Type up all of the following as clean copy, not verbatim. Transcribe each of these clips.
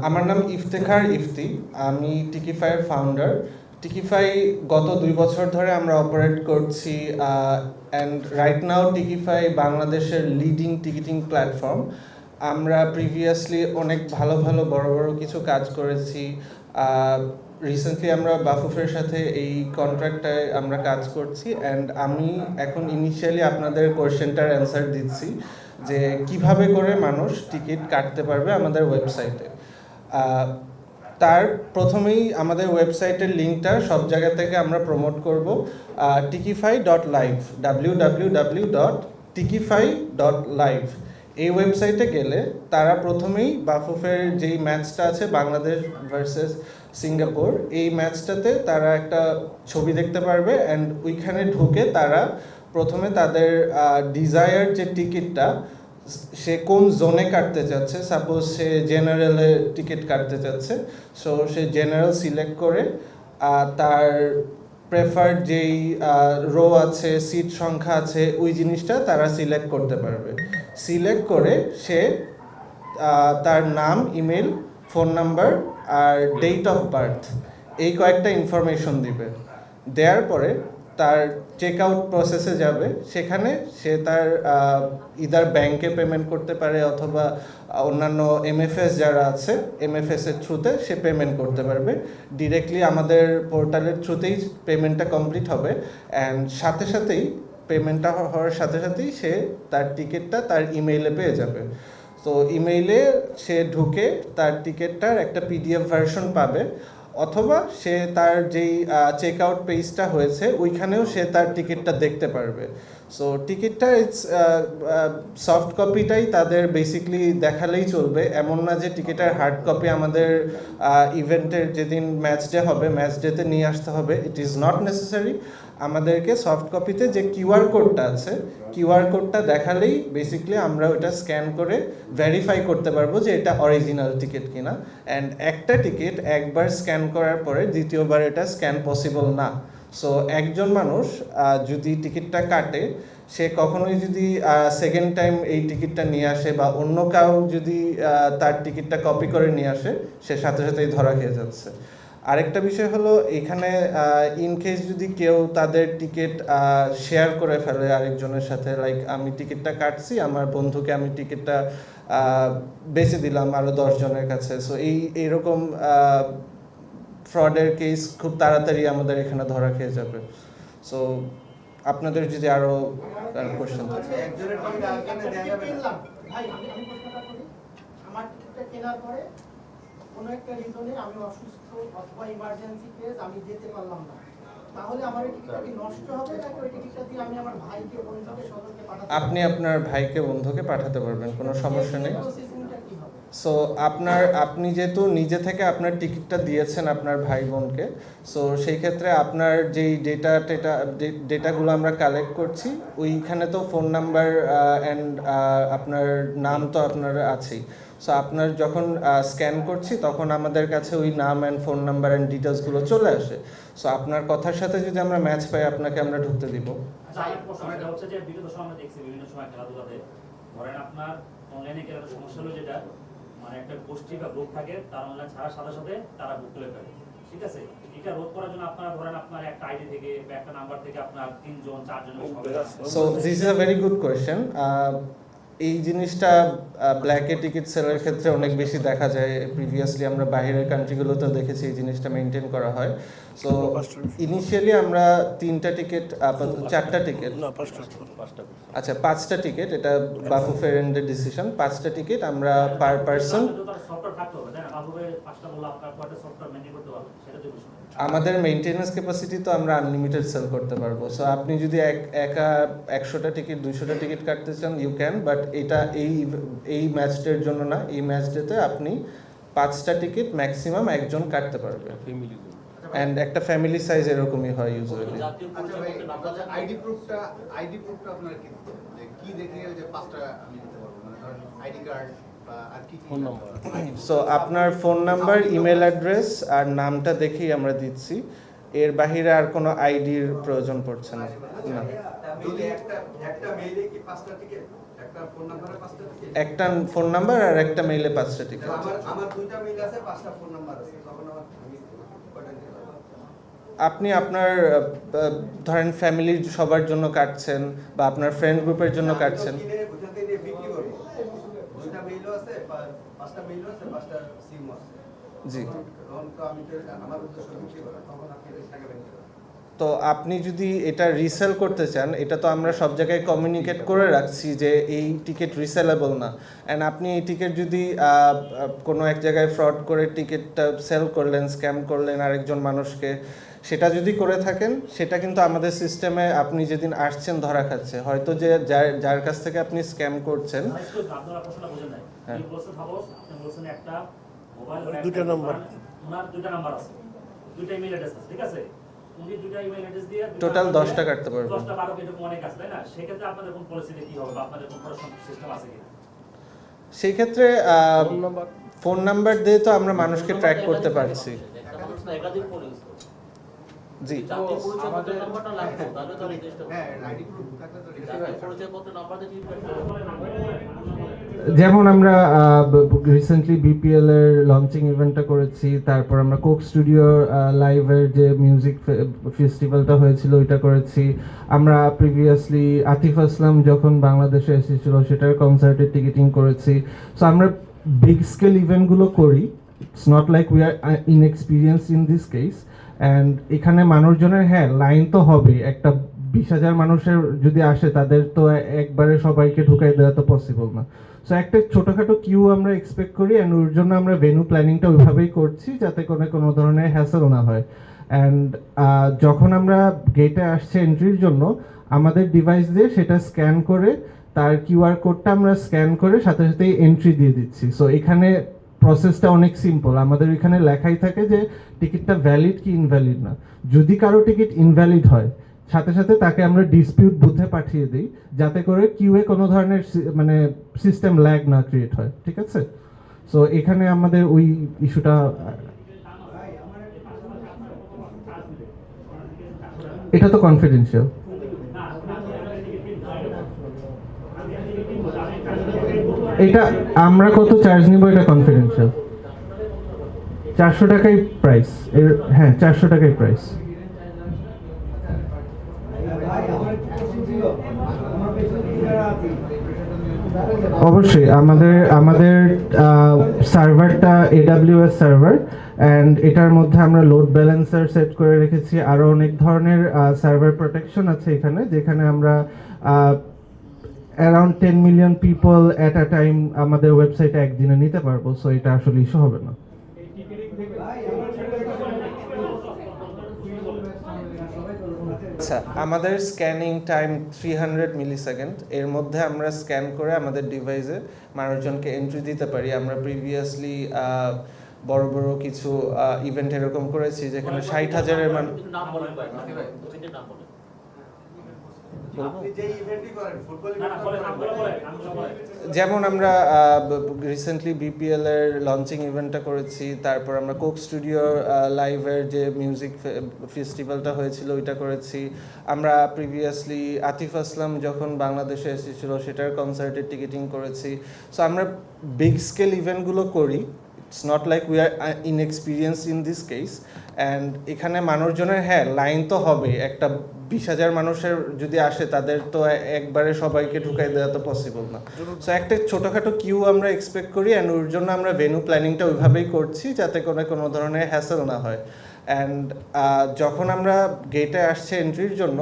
আমার নাম ইফতেখার ইফতি। আমি টিকিফাইয়ের ফাউন্ডার। টিকিফাই গত 2 বছর ধরে আমরা অপারেট করছি, অ্যান্ড রাইট নাও টিকিফাই বাংলাদেশের লিডিং টিকিটিং প্ল্যাটফর্ম। আমরা প্রিভিয়াসলি অনেক ভালো ভালো বড় বড় কিছু কাজ করেছি। রিসেন্টলি আমরা বাফুফের সাথে এই কন্ট্রাক্টটায় আমরা কাজ করছি, অ্যান্ড আমি এখন ইনিশিয়ালি আপনাদের কোয়েশ্চেনটার অ্যান্সার দিচ্ছি যে কিভাবে করে মানুষ টিকিট কাটতে পারবে আমাদের ওয়েবসাইটে। তার প্রথমেই আমাদের ওয়েবসাইটের লিঙ্কটা সব জায়গা থেকে আমরা প্রমোট করব। tikify.live, www.tikify.live এই ওয়েবসাইটে গেলে তারা প্রথমেই বাফুফের যেই ম্যাচটা আছে বাংলাদেশ ভার্সেস সিঙ্গাপুর, এই ম্যাচটাতে তারা একটা ছবি দেখতে পারবে, অ্যান্ড ওইখানে ঢুকে তারা প্রথমে তাদের ডিজায়ার যে টিকিটটা, সে কোন জোনে কাটতে চাচ্ছে, সাপোজ সে জেনারেলে টিকিট কাটতে চাচ্ছে, সো সে জেনারেল সিলেক্ট করে তার প্রেফার্ড যেই রো আছে, সিট সংখ্যা আছে, ওই জিনিসটা তারা সিলেক্ট করতে পারবে। সিলেক্ট করে সে তার নাম, ইমেল, ফোন নাম্বার আর ডেট অফ বার্থ এই কয়েকটা ইনফরমেশন দিবে। দেওয়ার পরে তার চেক আউট প্রসেসে যাবে। সেখানে সে তার ইদার ব্যাংকে পেমেন্ট করতে পারে অথবা অন্যান্য এমএফএস যারা আছে এমএফএসের থ্রুতে সে পেমেন্ট করতে পারবে। ডিরেক্টলি আমাদের পোর্টালের থ্রুতেই পেমেন্টটা কমপ্লিট হবে, অ্যান্ড সাথে সাথেই পেমেন্টটা হওয়ার সাথে সাথেই সে তার টিকিটটা তার ইমেইলে পেয়ে যাবে। তো ইমেইলে সে ঢুকে তার টিকিটটার একটা পিডিএফ ভার্সন পাবে, অথবা সে তার যেই চেক আউট পেজটা হয়েছে ওইখানেও সে তার টিকিটটা দেখতে পারবে। সো টিকিটটা ইটস সফট কপিটাই তাদের বেসিকলি দেখালেই চলবে। এমন না যে টিকিটের হার্ড কপি আমাদের ইভেন্টের যেদিন ম্যাচ ডে হবে ম্যাচ ডেতে নিয়ে আসতে হবে, ইট ইজ নট নেসেসারি। আমাদেরকে সফট কপিতে যে কিউআর কোডটা আছে, কিউআর কোডটা দেখালেই বেসিকলি আমরা ওটা স্ক্যান করে ভেরিফাই করতে পারবো যে এটা অরিজিনাল টিকিট কিনা। অ্যান্ড একটা টিকিট একবার স্ক্যান করার পরে দ্বিতীয়বার এটা স্ক্যান পসিবল না। সো একজন মানুষ যদি টিকিটটা কাটে, সে কখনোই যদি সেকেন্ড টাইম এই টিকিটটা নিয়ে আসে বা অন্য কাউ যদি তার টিকিটটা কপি করে নিয়ে আসে, সে সাথে সাথেই ধরা খেয়ে যাচ্ছে। আরেকটা বিষয় হলো, এখানে ইন কেস যদি কেউ তাদের টিকিট শেয়ার করে ফেলে আরেকজনের সাথে, লাইক আমি টিকিটটা কাটছি, আমার বন্ধুকে আমি টিকিটটা বেচে দিলাম আরও 10 জনের কাছে, সো এইরকম ফ্রডের কেস খুব তাড়াতাড়ি আমাদের এখানে ধরা খেয়ে যাবে। সো আপনাদের যদি আরও কোশ্চেন থাকে। আমার টিকিটটা কেনার পরে কোনো একটা রিজনে আমি অসুস্থ অথবা ইমার্জেন্সি কেস আমি যেতে পারলাম না, তাহলে আমার এই টিকিটটা কি নষ্ট হবে নাকি ওই টিকিটটা দিয়ে আমি আমার ভাইকে বন্ধুকে সদস্যকে পাঠাতে? আপনি আপনার ভাইকে বন্ধুকে পাঠাতে পারবেন, কোনো সমস্যা নেই। প্রসেসিংটা কি হবে? সো আপনি যেহেতু নিজে থেকে আপনার টিকিটটা দিয়েছেন আপনার ভাই বোনকে, সো সেই ক্ষেত্রে আপনার যেই ডেটাগুলো আমরা কালেক্ট করছি, ওইখানে তো ফোন নাম্বার অ্যান্ড আপনার নাম তো আপনার আছেই। সো আপনার যখন স্ক্যান করছি তখন আমাদের কাছে ওই নাম অ্যান্ড ফোন নাম্বার অ্যান্ড ডিটেলসগুলো চলে আসে। সো আপনার কথার সাথে যদি আমরা ম্যাচ পাই, আপনাকে আমরা ঢুকতে দিব। সমস্যা হচ্ছে যে বিগত সময় আমরা দেখছি বিভিন্ন সময় খেলাধুলাতে ধরেন আপনার অনলাইনে খেলার সমস্যা হলো যেটা মানে একটা গোষ্ঠী বা গ্রুপ থাকে, তার অনলাইন ছাড়ার সাথে সাথে তারা বুক করে ফেলে। ঠিক আছে, এটা রোধ করার জন্য আপনারা ধরেন আপনার একটা আইডি থেকে বা একটা নাম্বার থেকে আপনার 3 জন 4 জনের so this is a very good question. এই জিনিসটা ব্ল্যাকে টিকিট সেলের ক্ষেত্রে অনেক বেশি দেখা যায়। প্রিভিয়াসলি আমরা বাইরের কান্ট্রিগুলোতেও দেখেছি এই জিনিসটা মেনটেন করা হয়। সো ইনিশিয়ালি আমরা 3টা টিকিট, 4টা টিকিট, আচ্ছা 5টা টিকিট, এটা বাফু ফেরেন্ডের ডিসিশন। 5টা টিকিট আমরা পার পারসন, আমাদের মেইনটেনেন্স ক্যাপাসিটি তো আমরা আনলিমিটেড সেল করতে পারবো। সো আপনি যদি একা 100টা টিকিট 200টা টিকিট কাটতে চান ইউ ক্যান, বাট এটা এই ম্যাচ ডের জন্য না। এই ম্যাচ ডেতে আপনি 5টা টিকিট ম্যাক্সিমাম একজন কাটতে পারবে, অ্যান্ড একটা ফ্যামিলি সাইজ এরকমই হয় ইউজুয়ালি। আইডি প্রুফটা আপনারা কি দেখে যে 5টা আমি দিতে পারবো, মানে ধরেন আইডি কার্ড বা আর কি ফোন নাম্বার? সো আপনার ফোন নাম্বার, ইমেল অ্যাড্রেস আর নামটা দেখেই আমরা দিচ্ছি। এর বাহিরে আর কোনো আইডির প্রয়োজন পড়ছে না। যদি একটা মেইলে কি 5টা টিকিট একটা একটা ফোন নাম্বারে 5টা টিকিট? একটা ফোন নাম্বার আর একটা মেইলে 5টা টিকিট। আমার 2টা মেইল আছে, 5টা ফোন নাম্বার আছে, তখন আমার আমি কয়টা দিতে পারবো? আপনি আপনার ধরেন ফ্যামিলির সবার জন্য কাটছেন বা আপনার ফ্রেন্ড গ্রুপের জন্য কাটছেন। আমি তো কিনে ওখান থেকে নিয়ে বিক্রি করবো। 2টা মেইলও আছে, 5টা মেইলও আছে, 5টা সিমও আছে। জি। তখন তো আমি তো আমার উদ্দেশ্য বিক্রি করা, তখন আপনি টাকা বেনিফিট করেন। তো আপনি যদি এটা রিসেল করতে চান, এটা তো আমরা সব জায়গায় কমিউনিকেট করে রাখছি যে এই টিকিট রিসেলেবল না। অ্যান্ড আপনি এই টিকিট যদি কোনো এক জায়গায় ফ্রড করে টিকিটটা সেল করলেন, স্ক্যাম করলেন আরেকজন মানুষকে, সেটা যদি করে থাকেন, সেটা কিন্তু আমাদের সিস্টেমে আপনি যেদিন আসছেন ধরা খাচ্ছে। হয়তো যে যার কাছ থেকে আপনি স্ক্যাম করছেন। আপনারা প্রশ্নটা বুঝেন নাই। হ্যাঁ। কি বলছেন ভাবো, আপনি বলছেন একটা মোবাইল দুইটা নাম্বার। ওনার 2টা নাম্বার আছে, 2টা ইমেল অ্যাড্রেস আছে, ঠিক আছে? উনি 2টা ইমেল অ্যাড্রেস দিয়ে টোটাল 10টা কাটতে পারবেন। 10টা 12 এরকম অনেক আছে, তাই না? সেক্ষেত্রে আপনাদের কোন পলিসিতে কি হবে বা আপনাদের কোন প্রোটেকশন সিস্টেম আছে কিনা? সেই ক্ষেত্রে ফোন নাম্বার ফোন নাম্বার দিয়ে তো আমরা মানুষকে ট্র্যাক করতে পারছি। জি। হ্যাঁ, আইডি প্রুফ থাকলে তো যেমন আমরা রিসেন্টলি বিপিএল এর লঞ্চিং ইভেন্টটা করেছি, তারপর আমরা কোক স্টুডিও লাইভের যে মিউজিক ফেস্টিভ্যালটা হয়েছিল ওইটা করেছি। আমরা প্রিভিয়াসলি আতিফ আসলাম যখন বাংলাদেশে এসেছিল সেটার কনসার্টের টিকিটিং করেছি। সো আমরা বিগ স্কেল ইভেন্টগুলো করি। It's not like we are inexperience in this case. And এখানে মানুষজনের হ্যাঁ লাইন তো হবে, একটা 20,000 মানুষের যদি আসে তাদের তো একবারে সবাইকে ঢুকাই দেওয়া তো পসিবল না। সো একটা ছোটখাটো কিউ আমরা এক্সপেক্ট করি, অ্যান্ড ওর জন্য আমরা ভেন্যু প্ল্যানিংটা ওইভাবেই করছি যাতে কোনো ধরনের হ্যাসেল না হয়। অ্যান্ড যখন আমরা গেটে আসছে এন্ট্রির জন্য, আমাদের ডিভাইস দিয়ে সেটা স্ক্যান করে তার কিউআর কোডটা আমরা স্ক্যান করে সাথে সাথেই এন্ট্রি দিয়ে দিচ্ছি। সো এখানে প্রসেসটা অনেক সিম্পল। আমাদের এখানে লেখাই থাকে যে টিকিটটা ভ্যালিড কি ইনভ্যালিড না। যদি কারো টিকিট ইনভ্যালিড হয়, সাথে সাথে তাকে আমরা ডিসপিউট বুথে পাঠিয়ে দিই যাতে করে কিউএ কোনো ধরনের মানে সিস্টেম ল্যাগ না ক্রিয়েট হয়, ঠিক আছে? সো এখানে আমাদের ওই ইস্যুটা, এটা তো কনফিডেন্সিয়াল। এটা আমরা কত চার্জ নিব এটা কনফিডেন্সিয়াল। 400 টাকাই প্রাইস এর। হ্যাঁ, 400 টাকাই প্রাইস। অবশ্যই আমাদের সার্ভারটা AWS সার্ভার, অ্যান্ড এটার মধ্যে আমরা লোড ব্যালেন্সার সেট করে রেখেছি। আরো অনেক ধরনের সার্ভার প্রোটেকশন আছে এখানে, যেখানে আমরা অ্যারাউন্ড 10 মিলিয়ন পিপল এট আ টাইম আমাদের ওয়েবসাইটে একদিনে নিতে পারবো। সো এটা আসলে ইস্যু হবে না। আচ্ছা, আমাদের স্ক্যানিং টাইম 300 মিলিসেকেন্ড। এর মধ্যে আমরা স্ক্যান করে আমাদের ডিভাইসে মানুষজনকে এন্ট্রি দিতে পারি। আমরা প্রিভিয়াসলি বড় বড় কিছু ইভেন্ট এরকম করেছি যেখানে 60,000-এর আপনি যে ইভেন্টই করেন, ফুটবল না না, বলেন, ইভেন্ট বলেন, বলেন। যেমন আমরা রিসেন্টলি বিপিএল এর লঞ্চিং ইভেন্টটা করেছি, তারপর আমরা কোক স্টুডিও লাইভের যে মিউজিক ফেস্টিভ্যালটা হয়েছিল ওইটা করেছি। আমরা প্রিভিয়াসলি আতিফ আসলাম যখন বাংলাদেশে এসেছিল সেটার কনসার্টের টিকিটিং করেছি। সো আমরা বিগ স্কেল ইভেন্টগুলো করি। It's not like we are inexperience in this case. And এখানে মানুষজনের হ্যাঁ লাইন তো হবে, একটা 20,000 মানুষের যদি আসে তাদের তো একবারে সবাইকে ঢুকাই দেওয়া তো পসিবল না। সো একটা ছোটোখাটো কিউ আমরা এক্সপেক্ট করি, অ্যান্ড ওর জন্য আমরা ভেন্যু প্ল্যানিংটা ওইভাবেই করছি যাতে কোনো ধরনের হ্যাসেল না হয়। অ্যান্ড যখন আমরা গেটে আসছে এন্ট্রির জন্য,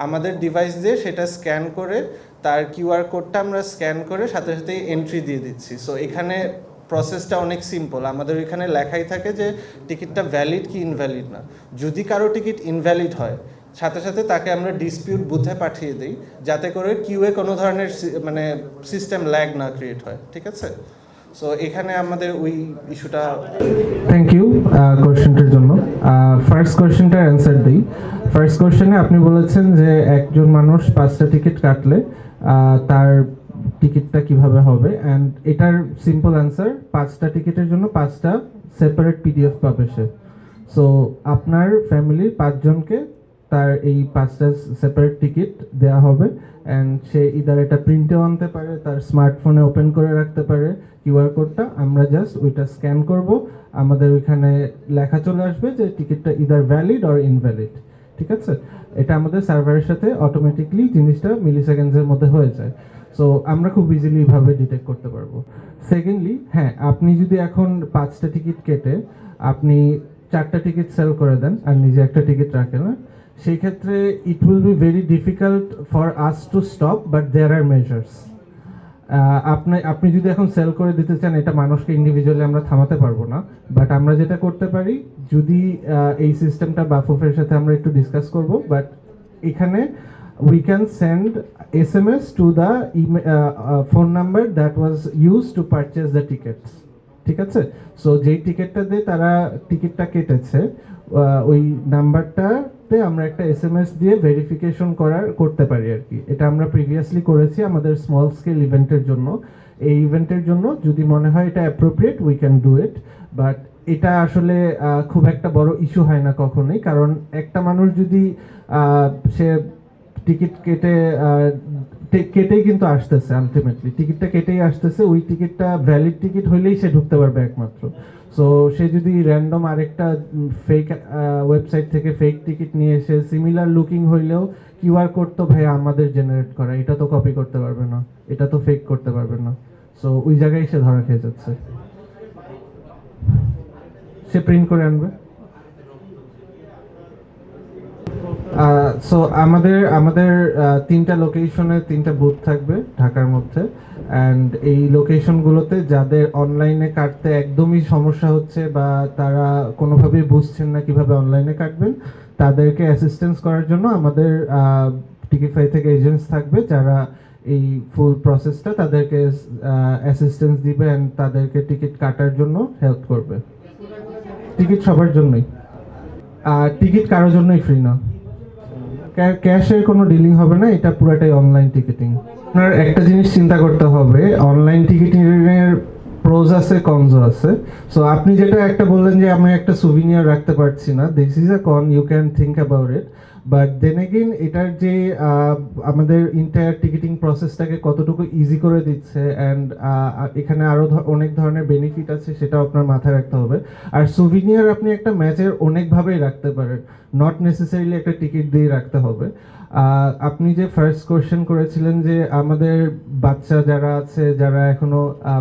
আমাদের ডিভাইস দিয়ে সেটা স্ক্যান করে তার কিউআর কোডটা আমরা স্ক্যান করে সাথে সাথেই এন্ট্রি দিয়ে দিচ্ছি। সো এখানে প্রসেসটা অনেক সিম্পল। আমাদের এখানে লেখাই থাকে যে টিকিটটা ভ্যালিড কি ইনভ্যালিড না। যদি কারো টিকিট ইনভ্যালিড হয়, সাথে সাথে তাকে আমরা ডিসপিউট বুথে পাঠিয়ে দিই যাতে করে কিউএ কোনো ধরনের মানে সিস্টেম ল্যাগ না ক্রিয়েট হয়, ঠিক আছে? সো এখানে আমাদের ওই ইস্যুটা। থ্যাংক ইউ কোয়েশ্চেনটার জন্য। ফার্স্ট কোয়েশ্চেনটার অ্যান্সার দিই। ফার্স্ট কোয়েশ্চেনে আপনি বলেছেন যে একজন মানুষ 5টা টিকিট কাটলে তার টিকিটটা কিভাবে হবে, অ্যান্ড এটার সিম্পল অ্যান্সার, 5টা টিকিটের জন্য 5টা সেপারেট PDF পাবে সে। সো আপনার ফ্যামিলির 5 জনকে তার এই 5টা সেপারেট টিকিট দেওয়া হবে অ্যান্ড সে ইদার এটা প্রিন্টেও আনতে পারে, তার স্মার্টফোনে ওপেন করে রাখতে পারে কিউআর কোডটা। আমরা জাস্ট ওইটা স্ক্যান করব, আমাদের ওইখানে লেখা চলে আসবে যে টিকিটটা ইদার ভ্যালিড অর ইনভ্যালিড। ঠিক আছে, এটা আমাদের সার্ভারের সাথে অটোমেটিকলি জিনিসটা মিলি সেকেন্ডসের মধ্যে হয়ে যায়। সো আমরা খুব ইজিলি এইভাবে ডিটেক্ট করতে পারবো। সেকেন্ডলি, হ্যাঁ, আপনি যদি এখন 5টা টিকিট কেটে আপনি 4টা টিকিট সেল করে দেন আর নিজে একটা টিকিট রাখেন না, সেই ক্ষেত্রে it will be very difficult for us to stop, but there are measures. আপনি যদি এখন সেল করে দিতে চান, এটা মানুষকে ইন্ডিভিজুয়ালি আমরা থামাতে পারবো না, বাট আমরা যেটা করতে পারি, যদি এই সিস্টেমটা বাফুফের সাথে আমরা একটু ডিসকাস করব, বাট এখানে we can send SMS to the phone number that was used to purchase the tickets. ঠিক আছে, সো যেই টিকিটটা দিয়ে তারা টিকিটটা কেটেছে ওই নাম্বারটাতে আমরা একটা SMS দিয়ে ভেরিফিকেশন করতে পারি আর কি। এটা আমরা প্রিভিয়াসলি করেছি আমাদের স্মল স্কেল ইভেন্টের জন্য। এই ইভেন্টের জন্য যদি মনে হয় এটা appropriate, we can do it, but এটা আসলে খুব একটা বড় ইস্যু হয় না কখনোই, কারণ একটা মানুষ যদি সে টিকিট কেটেই কিন্তু আসতেছে, আলটিমেটলি টিকিটটা কেটেই আসতেছে, ওই টিকিটটা ভ্যালিড টিকিট হইলেই সে ঢুকতে পারবে একমাত্র। সো সে যদি র্যান্ডম আরেকটা ফেক ওয়েবসাইট থেকে ফেক টিকিট নিয়ে এসে সিমিলার লুকিং হইলেও কিউআর কোড তো ভাই আমাদের জেনারেট করা, এটা তো কপি করতে পারবে না, এটা তো ফেক করতে পারবে না। সো ওই জায়গায় সে ধরা খেয়ে যাচ্ছে, সে প্রিন্ট করে আনবে। সো আমাদের 3টা লোকেশনে 3টা বুথ থাকবে ঢাকার মধ্যে, অ্যান্ড এই লোকেশনগুলোতে যাদের অনলাইনে কাটতে একদমই সমস্যা হচ্ছে বা তারা কোনোভাবেই বুঝছেন না কিভাবে অনলাইনে কাটবেন, তাদেরকে অ্যাসিস্ট্যান্স করার জন্য আমাদের টিকিটফাই থেকে এজেন্টস থাকবে যারা এই ফুল প্রসেসটা তাদেরকে অ্যাসিস্ট্যান্স দিবে অ্যান্ড তাদেরকে টিকিট কাটার জন্য হেল্প করবে। টিকিট সবার জন্যই, টিকিট কারোর জন্যই ফ্রি না, ক্যাশের কোনো ডিলিং হবে না, এটা পুরোটাই অনলাইন টিকিটিং। আপনার একটা জিনিস চিন্তা করতে হবে, অনলাইন টিকিটিং এর প্রোজ আছে, কনসও আছে। সো আপনি যেটা একটা বললেন যে আমি একটা সুভিনিয়ার রাখতে পারছি না, this is a con, you can think about it, but then again এটার যে আমাদের ইন্টায়ার টিকিটিং প্রসেসটাকে কতটুকু ইজি করে দিচ্ছে অ্যান্ড এখানে আরও অনেক ধরনের বেনিফিট আছে, সেটাও আপনার মাথায় রাখতে হবে। আর সুভিনিয়ার আপনি একটা ম্যাচের অনেকভাবেই রাখতে পারেন, নট নেসেসারিলি একটা টিকিট দিয়ে রাখতে হবে। আপনি যে ফার্স্ট কোয়েশ্চেন করেছিলেন যে আমাদের বাচ্চা যারা আছে, যারা এখনো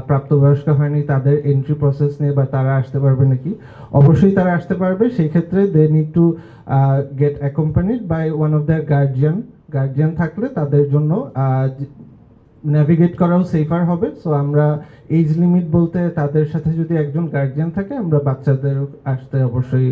প্রাপ্তবয়স্ক হয়নি, তাদের এন্ট্রি প্রসেস নিয়ে বা তারা আসতে পারবে নাকি, অবশ্যই তারা আসতে পারবে। সেই ক্ষেত্রে they need to get accompanied by one of their guardian থাকলে তাদের জন্য ন্যাভিগেট করাও সেফার হবে। সো আমরা এজ লিমিট বলতে তাদের সাথে যদি একজন গার্জিয়ান থাকে, আমরা বাচ্চাদের আসতে অবশ্যই